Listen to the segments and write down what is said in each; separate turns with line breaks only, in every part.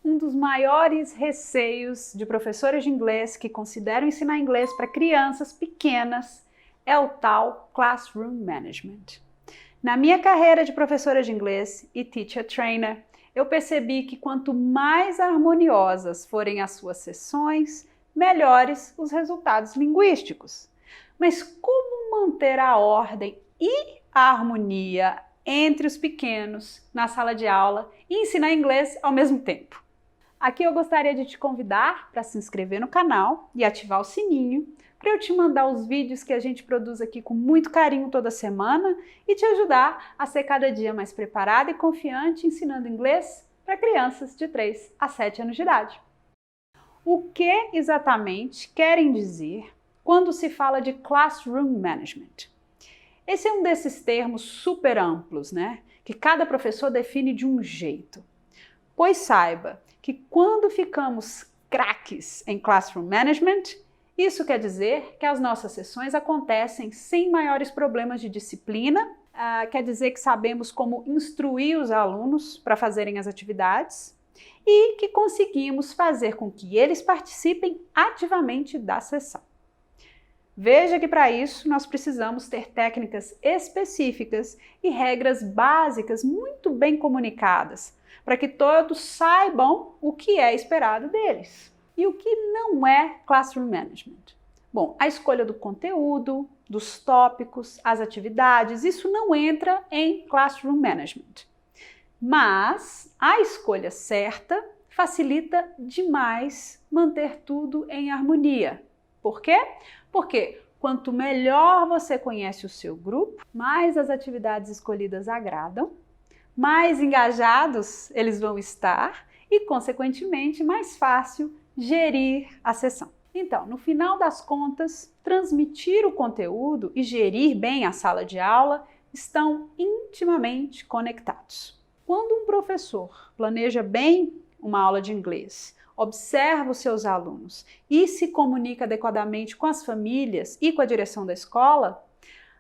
um dos maiores receios de professores de inglês que consideram ensinar inglês para crianças pequenas é o tal Classroom Management. Na minha carreira de professora de inglês e Teacher Trainer, eu percebi que quanto mais harmoniosas forem as suas sessões, melhores os resultados linguísticos. Mas como manter a ordem e a harmonia entre os pequenos na sala de aula e ensinar inglês ao mesmo tempo? Aqui eu gostaria de te convidar para se inscrever no canal e ativar o sininho para eu te mandar os vídeos que a gente produz aqui com muito carinho toda semana e te ajudar a ser cada dia mais preparada e confiante ensinando inglês para crianças de 3 a 7 anos de idade. O que exatamente querem dizer quando se fala de Classroom Management? Esse é um desses termos super amplos, né? Que cada professor define de um jeito. Pois saiba que quando ficamos craques em Classroom Management, isso quer dizer que as nossas sessões acontecem sem maiores problemas de disciplina, quer dizer que sabemos como instruir os alunos para fazerem as atividades e que conseguimos fazer com que eles participem ativamente da sessão. Veja que para isso nós precisamos ter técnicas específicas e regras básicas muito bem comunicadas, para que todos saibam o que é esperado deles. E o que não é Classroom Management? Bom, a escolha do conteúdo, dos tópicos, as atividades, isso não entra em Classroom Management. Mas a escolha certa facilita demais manter tudo em harmonia. Por quê? Porque quanto melhor você conhece o seu grupo, mais as atividades escolhidas agradam, mais engajados eles vão estar e, consequentemente, mais fácil gerir a sessão. Então, no final das contas, transmitir o conteúdo e gerir bem a sala de aula estão intimamente conectados. Quando um professor planeja bem uma aula de inglês, observa os seus alunos e se comunica adequadamente com as famílias e com a direção da escola,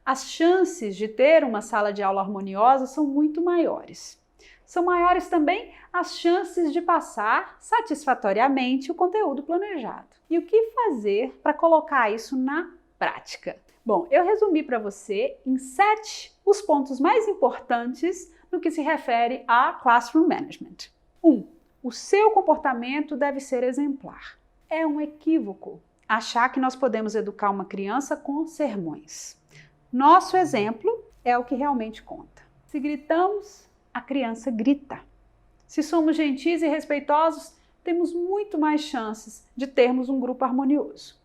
as chances de ter uma sala de aula harmoniosa são muito maiores. São maiores também as chances de passar satisfatoriamente o conteúdo planejado. E o que fazer para colocar isso na prática? Bom, eu resumi para você em 7 os pontos mais importantes no que se refere a Classroom Management. 1. O seu comportamento deve ser exemplar. É um equívoco achar que nós podemos educar uma criança com sermões. Nosso exemplo é o que realmente conta. Se gritamos, a criança grita. Se somos gentis e respeitosos, temos muito mais chances de termos um grupo harmonioso.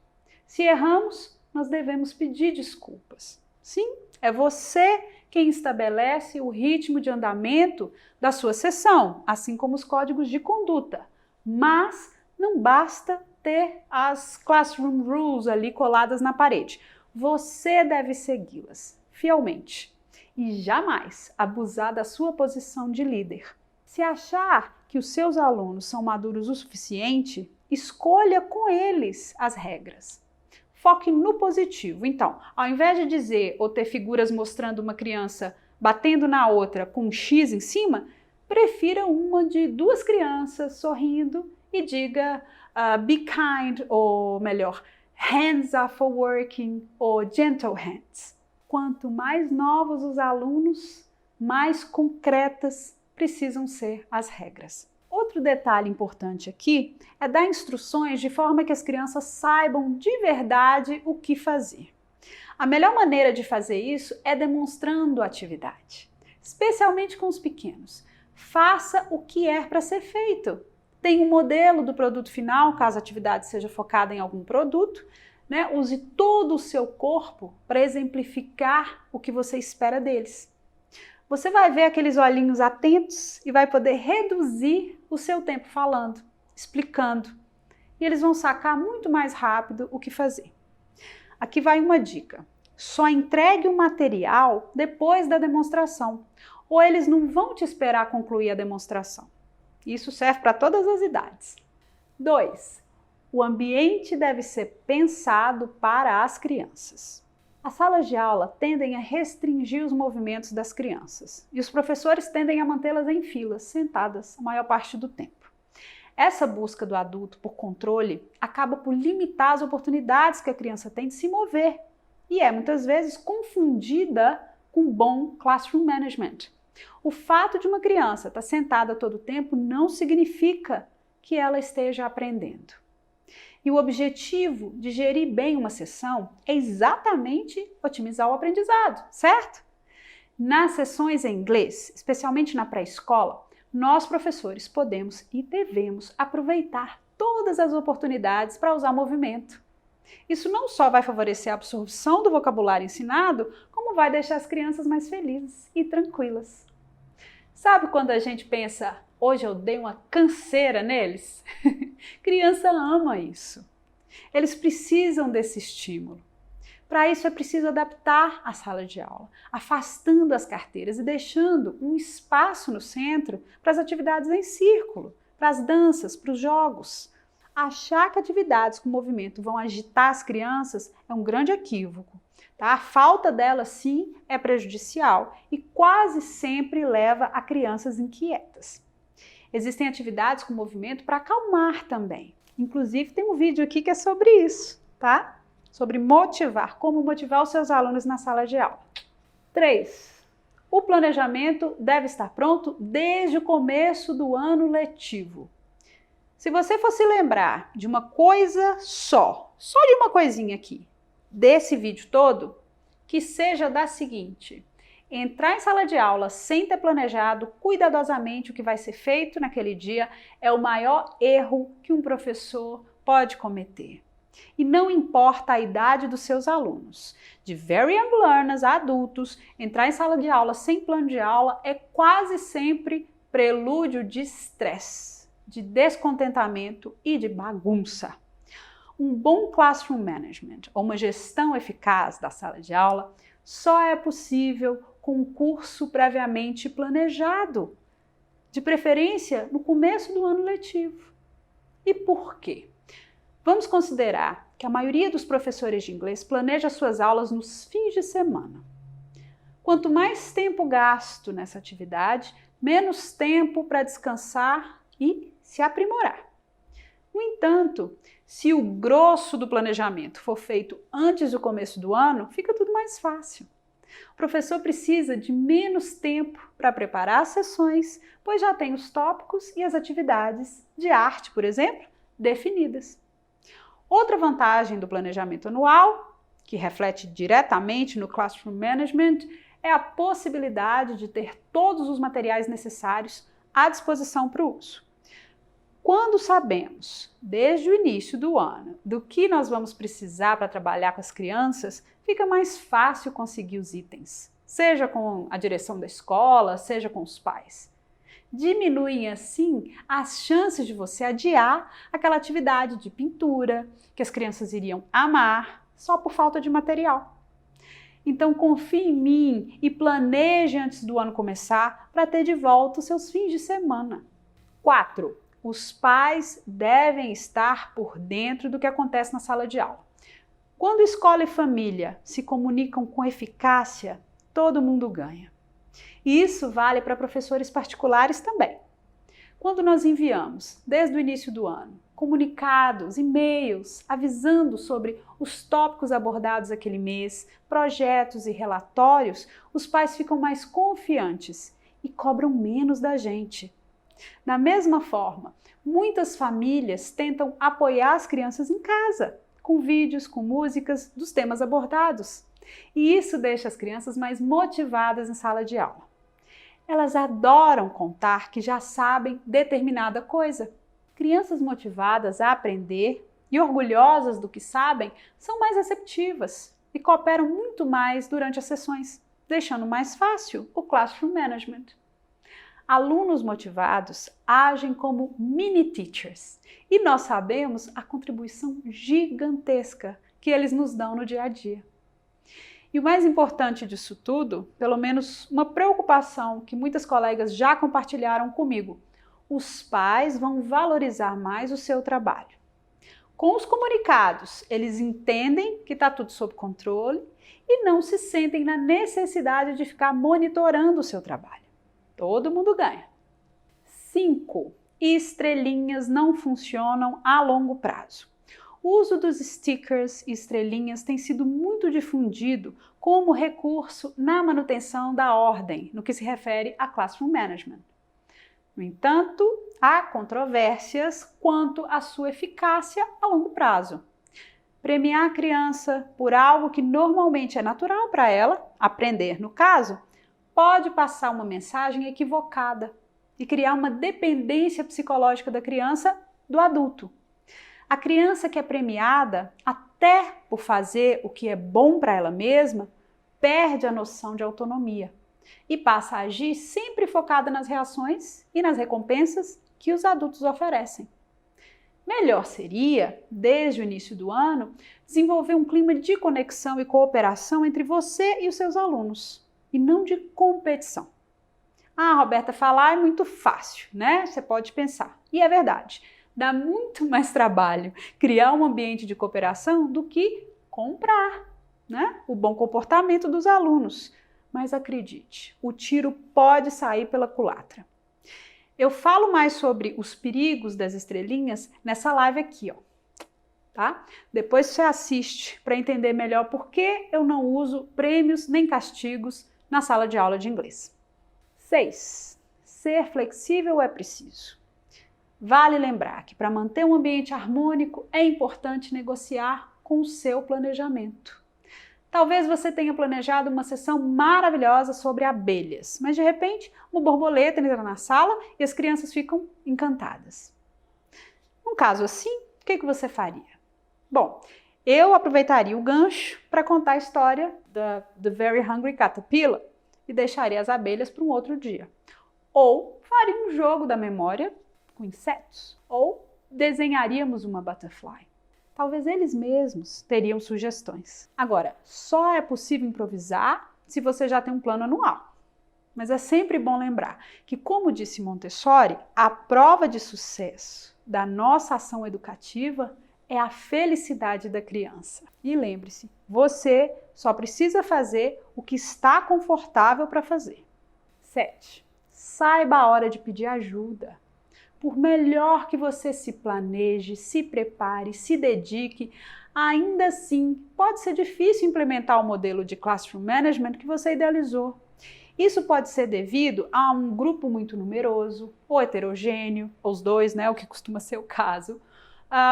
Se erramos, nós devemos pedir desculpas. Sim, é você quem estabelece o ritmo de andamento da sua sessão, assim como os códigos de conduta. Mas não basta ter as classroom rules ali coladas na parede. Você deve segui-las fielmente e jamais abusar da sua posição de líder. Se achar que os seus alunos são maduros o suficiente, escolha com eles as regras. Foque no positivo. Então, ao invés de dizer ou ter figuras mostrando uma criança batendo na outra com um X em cima, prefira uma de 2 crianças sorrindo e diga be kind, ou melhor, hands are for working, ou gentle hands. Quanto mais novos os alunos, mais concretas precisam ser as regras. Outro detalhe importante aqui é dar instruções de forma que as crianças saibam de verdade o que fazer. A melhor maneira de fazer isso é demonstrando a atividade, especialmente com os pequenos. Faça o que é para ser feito. Tem um modelo do produto final, caso a atividade seja focada em algum produto, né? Use todo o seu corpo para exemplificar o que você espera deles. Você vai ver aqueles olhinhos atentos e vai poder reduzir o seu tempo falando, explicando. E eles vão sacar muito mais rápido o que fazer. Aqui vai uma dica. Só entregue o material depois da demonstração, ou eles não vão te esperar concluir a demonstração. Isso serve para todas as idades. 2. O ambiente deve ser pensado para as crianças. As salas de aula tendem a restringir os movimentos das crianças e os professores tendem a mantê-las em filas, sentadas a maior parte do tempo. Essa busca do adulto por controle acaba por limitar as oportunidades que a criança tem de se mover e é muitas vezes confundida com bom classroom management. O fato de uma criança estar sentada todo o tempo não significa que ela esteja aprendendo. E o objetivo de gerir bem uma sessão é exatamente otimizar o aprendizado, certo? Nas sessões em inglês, especialmente na pré-escola, nós professores podemos e devemos aproveitar todas as oportunidades para usar movimento. Isso não só vai favorecer a absorção do vocabulário ensinado, como vai deixar as crianças mais felizes e tranquilas. Sabe quando a gente pensa, hoje eu dei uma canseira neles? Criança ama isso. Eles precisam desse estímulo. Para isso é preciso adaptar a sala de aula, afastando as carteiras e deixando um espaço no centro para as atividades em círculo, para as danças, para os jogos. Achar que atividades com movimento vão agitar as crianças é um grande equívoco. Tá? A falta delas, sim, é prejudicial e quase sempre leva a crianças inquietas. Existem atividades com movimento para acalmar também. Inclusive, tem um vídeo aqui que é sobre isso, tá? Sobre motivar, como motivar os seus alunos na sala de aula. 3. O planejamento deve estar pronto desde o começo do ano letivo. Se você fosse lembrar de uma coisa só de uma coisinha aqui, desse vídeo todo, que seja da seguinte: entrar em sala de aula sem ter planejado cuidadosamente o que vai ser feito naquele dia é o maior erro que um professor pode cometer. E não importa a idade dos seus alunos, de very young learners a adultos, entrar em sala de aula sem plano de aula é quase sempre prelúdio de estresse, de descontentamento e de bagunça. Um bom classroom management, ou uma gestão eficaz da sala de aula, só é possível com um curso previamente planejado, de preferência no começo do ano letivo. E por quê? Vamos considerar que a maioria dos professores de inglês planeja suas aulas nos fins de semana. Quanto mais tempo gasto nessa atividade, menos tempo para descansar e se aprimorar. No entanto, se o grosso do planejamento for feito antes do começo do ano, fica tudo mais fácil. O professor precisa de menos tempo para preparar as sessões, pois já tem os tópicos e as atividades de arte, por exemplo, definidas. Outra vantagem do planejamento anual, que reflete diretamente no Classroom Management, é a possibilidade de ter todos os materiais necessários à disposição para o uso. Quando sabemos, desde o início do ano, do que nós vamos precisar para trabalhar com as crianças, fica mais fácil conseguir os itens, seja com a direção da escola, seja com os pais. Diminuem, assim, as chances de você adiar aquela atividade de pintura que as crianças iriam amar só por falta de material. Então, confie em mim e planeje antes do ano começar para ter de volta os seus fins de semana. 4. Os pais devem estar por dentro do que acontece na sala de aula. Quando escola e família se comunicam com eficácia, todo mundo ganha. E isso vale para professores particulares também. Quando nós enviamos, desde o início do ano, comunicados, e-mails, avisando sobre os tópicos abordados aquele mês, projetos e relatórios, os pais ficam mais confiantes e cobram menos da gente. Da mesma forma, muitas famílias tentam apoiar as crianças em casa, com vídeos, com músicas dos temas abordados. E isso deixa as crianças mais motivadas em sala de aula. Elas adoram contar que já sabem determinada coisa. Crianças motivadas a aprender e orgulhosas do que sabem são mais receptivas e cooperam muito mais durante as sessões, deixando mais fácil o Classroom Management. Alunos motivados agem como mini teachers e nós sabemos a contribuição gigantesca que eles nos dão no dia a dia. E o mais importante disso tudo, pelo menos uma preocupação que muitas colegas já compartilharam comigo, os pais vão valorizar mais o seu trabalho. Com os comunicados, eles entendem que está tudo sob controle e não se sentem na necessidade de ficar monitorando o seu trabalho. Todo mundo ganha. 5. e estrelinhas não funcionam a longo prazo. O uso dos stickers e estrelinhas tem sido muito difundido como recurso na manutenção da ordem, no que se refere a Classroom Management. No entanto, há controvérsias quanto à sua eficácia a longo prazo. Premiar a criança por algo que normalmente é natural para ela, aprender no caso, pode passar uma mensagem equivocada e criar uma dependência psicológica da criança do adulto. A criança que é premiada, até por fazer o que é bom para ela mesma, perde a noção de autonomia e passa a agir sempre focada nas reações e nas recompensas que os adultos oferecem. Melhor seria, desde o início do ano, desenvolver um clima de conexão e cooperação entre você e os seus alunos, e não de competição. Ah, Roberta, falar é muito fácil, né? Você pode pensar. E é verdade. Dá muito mais trabalho criar um ambiente de cooperação do que comprar, né, o bom comportamento dos alunos. Mas acredite, o tiro pode sair pela culatra. Eu falo mais sobre os perigos das estrelinhas nessa live aqui, ó, tá? Depois você assiste para entender melhor por que eu não uso prêmios nem castigos na sala de aula de inglês. 6. Ser flexível é preciso. Vale lembrar que para manter um ambiente harmônico é importante negociar com o seu planejamento. Talvez você tenha planejado uma sessão maravilhosa sobre abelhas, mas de repente uma borboleta entra na sala e as crianças ficam encantadas. Num caso assim, o que você faria? Bom, eu aproveitaria o gancho para contar a história da The Very Hungry Caterpillar e deixaria as abelhas para um outro dia. Ou faria um jogo da memória com insetos, ou desenharíamos uma butterfly. Talvez eles mesmos teriam sugestões. Agora, só é possível improvisar se você já tem um plano anual. Mas é sempre bom lembrar que, como disse Montessori, a prova de sucesso da nossa ação educativa é a felicidade da criança. E lembre-se, você só precisa fazer o que está confortável para fazer. 7. Saiba a hora de pedir ajuda. Por melhor que você se planeje, se prepare, se dedique, ainda assim pode ser difícil implementar o modelo de Classroom Management que você idealizou. Isso pode ser devido a um grupo muito numeroso, ou heterogêneo, ou os dois, né, o que costuma ser o caso,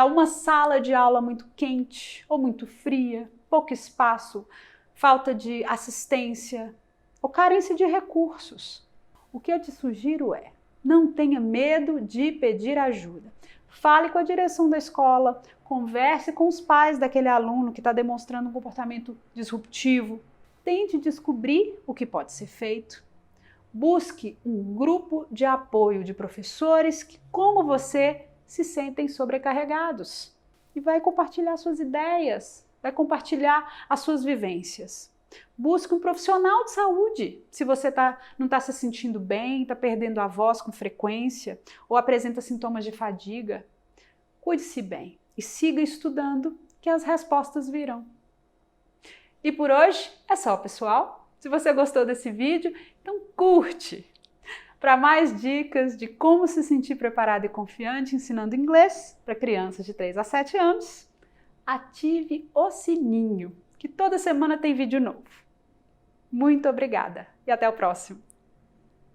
uma sala de aula muito quente ou muito fria, pouco espaço, falta de assistência ou carência de recursos. O que eu te sugiro é: não tenha medo de pedir ajuda. Fale com a direção da escola, converse com os pais daquele aluno que está demonstrando um comportamento disruptivo. Tente descobrir o que pode ser feito. Busque um grupo de apoio de professores que, como você, se sentem sobrecarregados. E vai compartilhar suas ideias, vai compartilhar as suas vivências. Busque um profissional de saúde. Se você não está se sentindo bem, está perdendo a voz com frequência ou apresenta sintomas de fadiga, cuide-se bem e siga estudando que as respostas virão. E por hoje é só, pessoal. Se você gostou desse vídeo, então curte! Para mais dicas de como se sentir preparado e confiante ensinando inglês para crianças de 3 a 7 anos, ative o sininho, que toda semana tem vídeo novo. Muito obrigada e até o próximo!